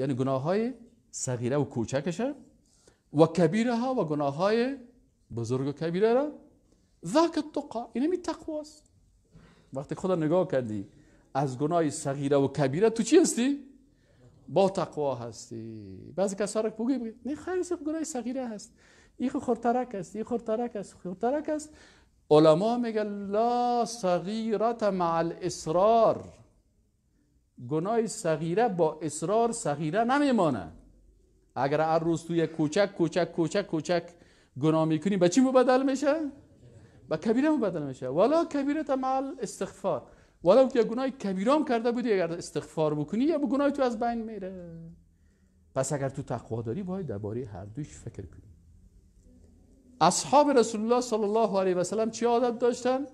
یعنی گناه های صغیره و کوچکشه، و کبیره ها و گناه های بزرگ و کبیره را ذاک التقا، این می تقواست. وقتی خدا نگاه کردی از گناه صغیره و کبیره تو چی هستی؟ با تقوا هستی. بعضی کسا را بگی نه خیلی گناه صغیره هست، این خورترک است، این خورترک است، خورترک است. علما میگن لا صغیرت مع الاصرار، گناه صغیره با اصرار صغیره نمیمانه. اگر هر روز توی کوچک کوچک کوچک کوچک گناه میکنی به چی مبدل میشه؟ به کبیره مبدل میشه. ولا کبیره مع الاستغفار، ولو که گناه کبیره هم کرده بودی اگر استغفار بکنی یا گناه تو از بین میره. پس اگر تو تقوا داری باید درباره هر دوش فکر کنی. اصحاب رسول الله صلی الله علیه و سلم چی عادت داشتن؟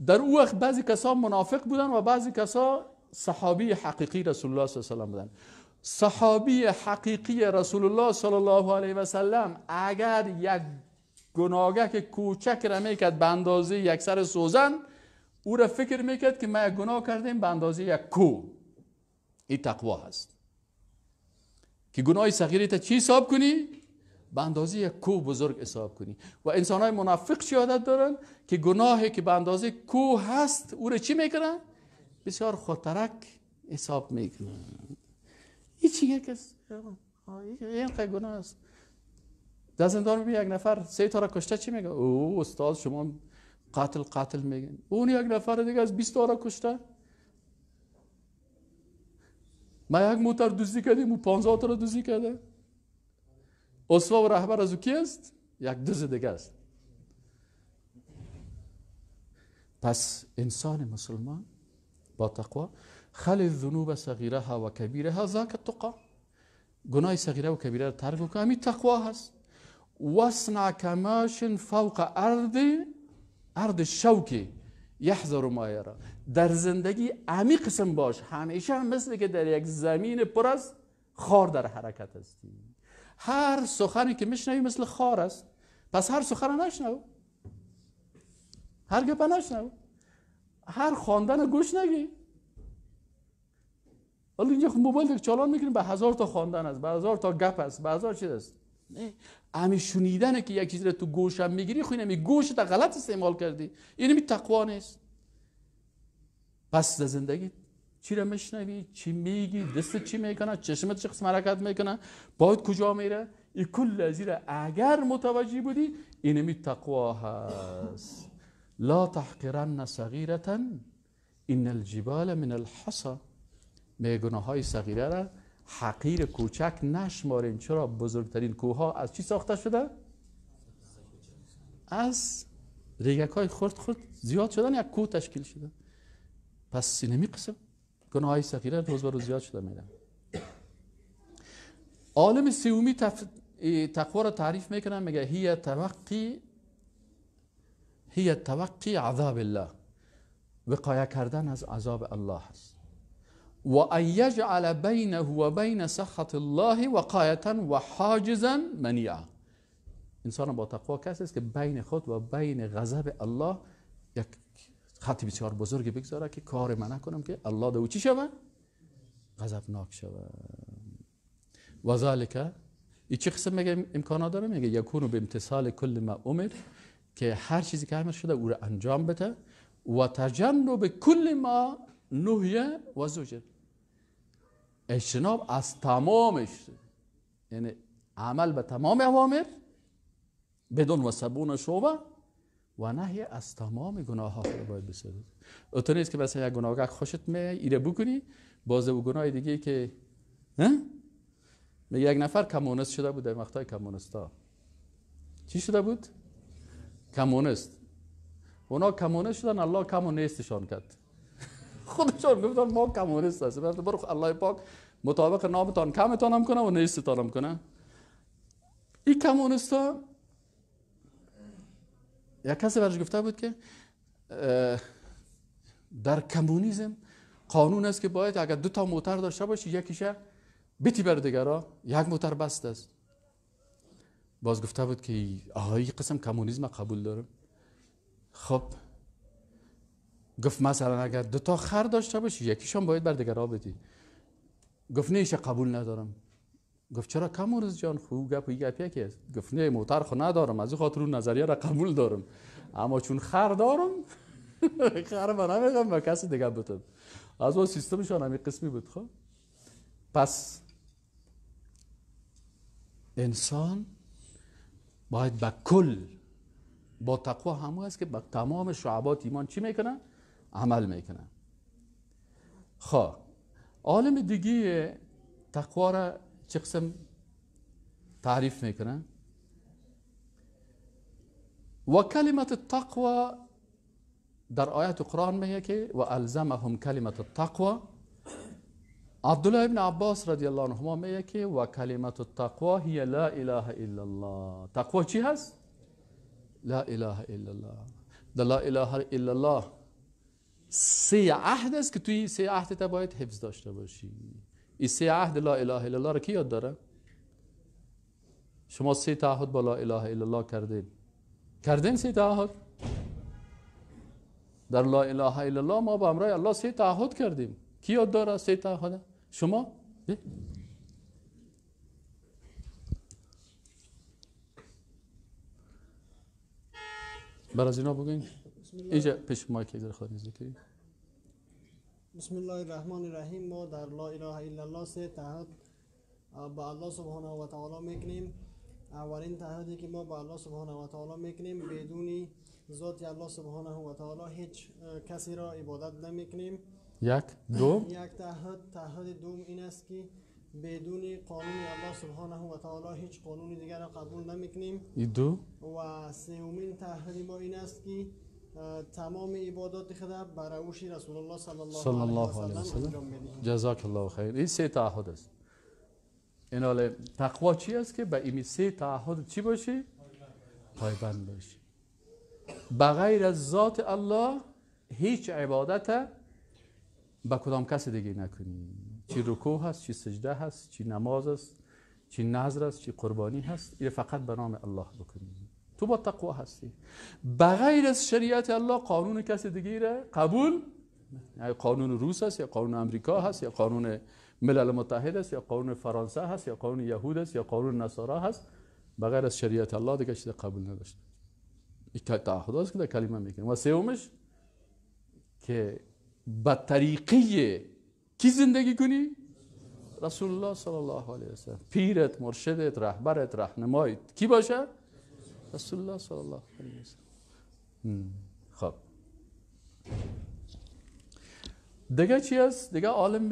در او وقت بعضی کسا منافق بودن و بعضی کسا صحابی حقیقی رسول الله صلی الله علیه و سلم بودن. صحابی حقیقی رسول الله صلی الله علیه و سلم اگر یک گناهگاه کوچک را میکرد به اندازه یک سر سوزن، او را فکر میکرد که ما یک گناه کردیم به اندازه یک کو. این تقوا هست که گناه صغیره تا چی حساب کنی؟ به اندازه یک کو بزرگ حساب کنی. و انسان های منافق چی عادت دارن؟ که گناهی که به اندازه کو هست او را چی میکنن؟ بسیار خطرک حساب میکنن. این چیه که این خیلی گناه است. در زندان میبینی یک نفر 3 تا را کشته، چی میگه؟ او استاد شما قاتل میگن. اون یک نفر دیگه از 20 تا را کشته. ما یک موتر دزدی کردیم و 15 تا را دزدی کرده. اسوا و رهبر از او کی است؟ یک دزد دیگه است. پس انسان مسلمان با تقوا خل الذنوب صغیرها و کبیرها ذاک التقا، گناه صغیره و کبیره را ترک کن، همین تقوا هست. واصنع کماش فوق ارض شوکی یحذر ما یرا، در زندگی عمیق قسم باش، همیشه مثل که در یک زمین پر از خار در حرکت هستی. هر سخنی که میشنوی مثل خار است، پس هر سخن نشنو، هر گپ نشنو، هر خواندن گوش نگی. ولی اینجا موبایل چالان میکنیم به 1000 تا خواندن است، به 1000 تا گپ است، به 1000 چیز است. امی شنیدنه که یک چیز رو تو گوشم میگیری، خو اینمی گوشت غلط استعمال کردی، اینمی تقوا نیست. پس در زندگی چی رو میشنوی، چی میگی، دستت چی میکنه، چشمت چه قسم حرکت میکنه، باید کجا میره، این کل از این اگر متوجه بودی اینمی تقوا هست. لا تحقرن صغیرة ان الجبال من الحصى، می گناه های صغیره را حقیر کوچک نشمارین. چرا؟ بزرگترین کوه ها از چی ساخته شده؟ از ریگک های خرد زیاد شدن یک کوه تشکیل شده. پس اینمی قسم گناه های صغیره روز به روز زیاد شده میرن. عالم سیومی تقوا را تعریف میکنن، میگه هی توقی عذاب الله، وقایه کردن از عذاب الله هست. و ان یجعل بینه و بین سخط الله وقایة و حاجزا منیعا، انسان با تقوا کسی است که بین خود و بین غضب الله یک خط بسیار بزرگی بگذاره که کار من نکنم که الله دو چی شود؟ غضبناک شود. و ذالک، این چه قسم میگه امکانات داره؟ میگه یکونو به امتثال کل ما امر، که هر چیزی که امر شده او را انجام بده، و تجنب کل ما نهی و زجر، اجتناب از تمامش، یعنی عمل به تمام اوامر بدون و سبون شعبه، و نهی از تمام گناه ها رو باید بسازید. اوتو نیست که مثلا یک گناهگاه خوشت ایره بکنی، باز او گناه دیگه که میگه یک نفر کمونست شده بود در وقتای کمونستا. چی شده بود؟ کمونست. اونا کمونست شدن، الله کمونستشان کرد. خودشان گفتن ما کمونست هستیم، برو الله پاک مطابق نامتان کمتان هم کنه و نیستتان هم کنه. این کمونستا یک کسی برش گفته بود که در کمونیسم قانون است که باید اگر 2 تا موتر داشته باشی یکیشه بیتی بر دیگرا، یک موتر بست است. باز گفته بود که این قسم کمونیسم قبول دارم. خب گفت مثلا اگر 2 تا خر داشته باشی یکیشان باید بر دیگرا بدی. گفت نه ایش قبول ندارم. گفت چرا کمورز جان خوب گپی که گفت نه موتر خو ندارم، از خاطر اون نظریه را قبول دارم، اما چون خر دارم خر من نمیگم با کسی دیگه بتم. از اون سیستمشان همین قسمی بود. خب پس انسان باید با کل با تقوا همون است که با تمام شعبات ایمان چی میکنه؟ عمل میکنه. خب عالم دیگه تقوا را چه قسم تعریف میکنه؟ و کلمت التقوا در آیت قرآن میگه که و الزمهم کلمت التقوا. عبدالله ابن عباس رضی الله عنهما میگه که و کلمت التقوا هی لا اله الا الله. تقوا چی هست؟ لا اله الا الله. در لا اله الا الله سه عهد است که توی سه عهد تا باید حفظ داشته باشی. این سه عهد لا اله الا الله را کی یاد داره؟ شما سه تعهد با لا اله الا الله کردین سه تعهد؟ در لا اله الا الله ما با امرای الله سه تعهد کردیم. کی یاد داره سه تعهد؟ شما؟ بر از اینا بگوین. اینجا پیش مایک یک خود نزدیکی. بسم الله الرحمن الرحیم. ما در لا اله الا الله سه تعهد با الله سبحانه و تعالی میکنیم. اولین تعهدی که ما با الله سبحانه و تعالی میکنیم بدون ذات الله سبحانه و تعالی هیچ کسی را عبادت نمیکنیم. یک تعهد دوم این است که بدون قانون الله سبحانه و تعالی هیچ قانون دیگر را قبول نمیکنیم. و سومین تعهد ما این است که تمام عبادات خود بر روش رسول الله صلی الله علیه و سلم انجام بدیم. جزاک الله خیر. این سه تعهد است. این حال تقوا چی است که به این سه تعهد چی باشی؟ پایبند باشی. بغیر از ذات الله هیچ عبادت با کدام کسی دیگه نکنی. چی رکوع هست، چی سجده هست، چی نماز است، چی نذر است، چی قربانی هست، این فقط به نام الله بکنی. تو با تقوا هستی. بغیر از شریعت الله قانون کسی دیگه را قبول، یا قانون روس است یا قانون امریکا هست یا قانون ملل متحد است یا قانون فرانسه هست یا قانون یهود است یا قانون نصارا هست، بغیر از شریعت الله دیگه چیز قبول نداشته. این تعهد است که در کلمه میکنه. و سومش که به طریقه کی زندگی کنی؟ رسول الله صلی الله علیه و سلم. پیرت، مرشدت، رهبرت، راهنمایت کی باشه؟ رسول الله صلی الله علیه و سلم. خب دیگه چی است؟ دیگه عالم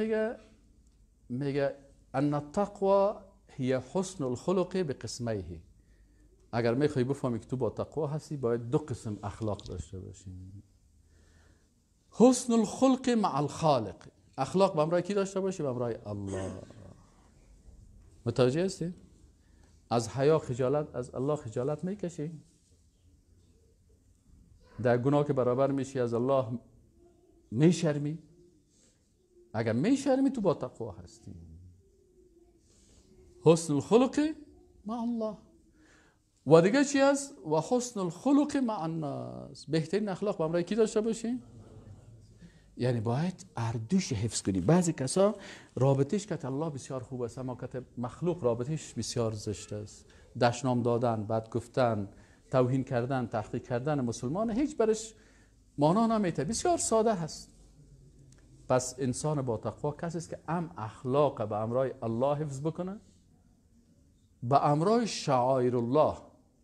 میگه ان التقوا هي حسن الخلق بقسميه. اگر میخوای بفهمی که تو با تقوا هستی باید دو قسم اخلاق داشته باشی. حسن الخلق مع الخالق. اخلاق به همراه کی داشته باشی؟ به همراه الله. متوجه هستی؟ از حیا خجالت از الله خجالت میکشی؟ در گناه که برابر میشی از الله میشرمی؟ اگر میشرمی تو با تقوا هستی. حسن الخلق مع الله. و دیگه چی است؟ و حسن الخلق مع الناس. بهترین اخلاق با همراه کی داشته باشی؟ یعنی باید اردوش حفظ کنی. بعضی کسا رابطش که الله بسیار خوب است اما که مخلوق رابطش بسیار زشت است. دشنام دادن، بد گفتن، توهین کردن، تحقیر کردن مسلمان هیچ برش مانا نمیته. بسیار ساده هست. پس انسان با تقوا کسی است که اخلاق به امرای الله حفظ بکنه، به امرای شعائر الله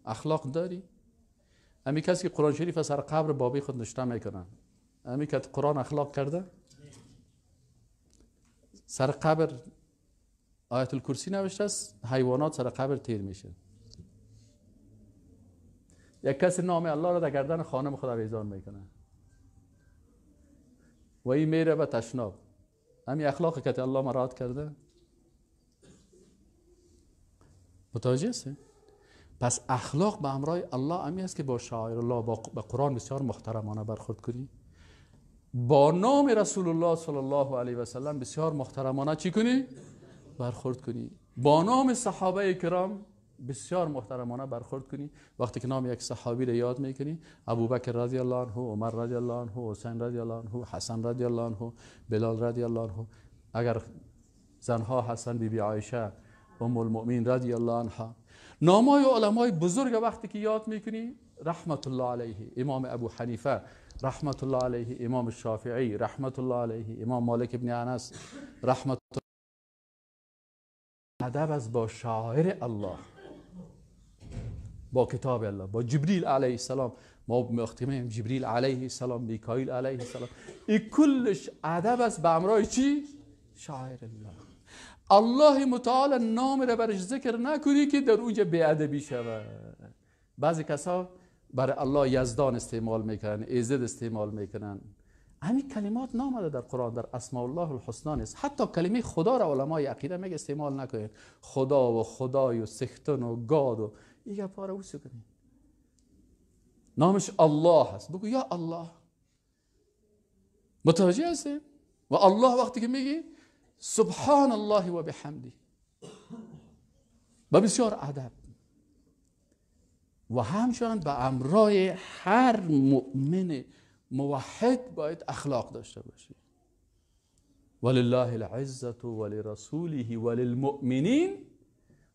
اخلاق داری. امی کسی که قرآن شریف سر قبر بابی خود نشته میکنه، امی که قرآن اخلاق کرده؟ سر قبر آیت الکرسی نوشته است، حیوانات سر قبر تیر میشه. یک کسی نام الله را در گردن خانم خود اویزان میکنه و این میره به تشناب. همین اخلاقی که الله مراد کرده. متوجه هستی؟ پس اخلاق به امرای الله امی است که با شعائر الله با قرآن بسیار محترمانه برخورد کنی، با نام رسول الله صلی الله علیه و سلم بسیار محترمانه چی کنی؟ برخورد کنی، با نام صحابه کرام بسیار محترمانه برخورد کنی. وقتی که نام یک صحابی را یاد میکنی، ابوبکر رضی الله عنه، عمر رضی الله عنه، حسین رضی الله عنه، حسن رضی الله عنه، بلال رضی الله عنه، اگر زنها هستن بی عایشه ام المؤمنین رضی الله عنها. نامای علمای بزرگ وقتی که یاد میکنی رحمت الله علیه امام ابو حنیفه، رحمت الله علیه امام شافعی، رحمت الله علیه امام مالک ابن انس، رحمت ادب از با شاعر الله، با کتاب الله، با جبریل علیه السلام. ما مختمیم جبریل علیه السلام، میکائیل علیه السلام، این کلش ادب است به امرای چی؟ شاعر الله. الله متعال نام را برش ذکر نکنی که در اونجا بیادبی شود. بعضی کسا برای الله یزدان استعمال میکنن، ایزد استعمال میکنن. همین کلمات نامده در قرآن، در اسماء الله الحسنا نیست. حتی کلمه خدا را علمای عقیده میگه استعمال نکنید. خدا و خدای و سختن و گاد و این گپا را وسو کنید. نامش الله هست، بگو یا الله. متوجه هستی؟ و الله وقتی که میگی سبحان الله و بحمده با بسیار ادب و همچنان به امرای هر مؤمن موحد باید اخلاق داشته باشی. ولله العزة ولرسوله وللمؤمنین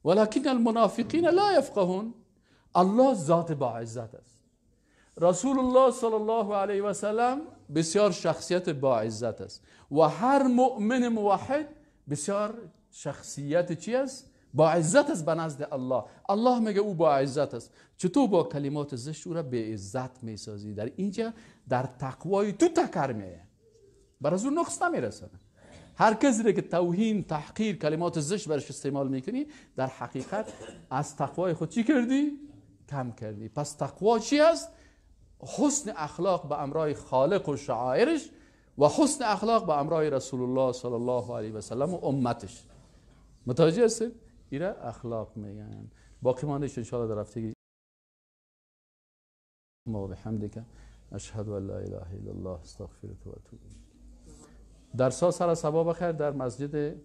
ولكن المنافقین لا يفقهون. الله ذات با عزت است. رسول الله صلی الله علیه و سلم بسیار شخصیت با عزت است و هر مؤمن موحد بسیار شخصیت چی است؟ با عزت است به نزد الله. الله میگه او با عزت است. چطور با کلمات زشت او را به عزت میسازی؟ در اینجا در تقوای تو تکر میه، بر از اون نقص نمیرسه. هر کسی که توهین، تحقیر، کلمات زشت برش استعمال میکنی در حقیقت از تقوای خود چی کردی؟ کم کردی. پس تقوا چی است؟ حسن اخلاق به امرای خالق و شعائرش و حسن اخلاق به امرای رسول الله صلی الله علیه و سلم و امتش. متوجه هستید؟ ایره اخلاق میگن. باقی ماندش ان شاء الله در هفته ما بحمدک اشهد ان لا اله الا الله استغفرک و اتوب الیک. درس ها سر صبا بخیر در مسجد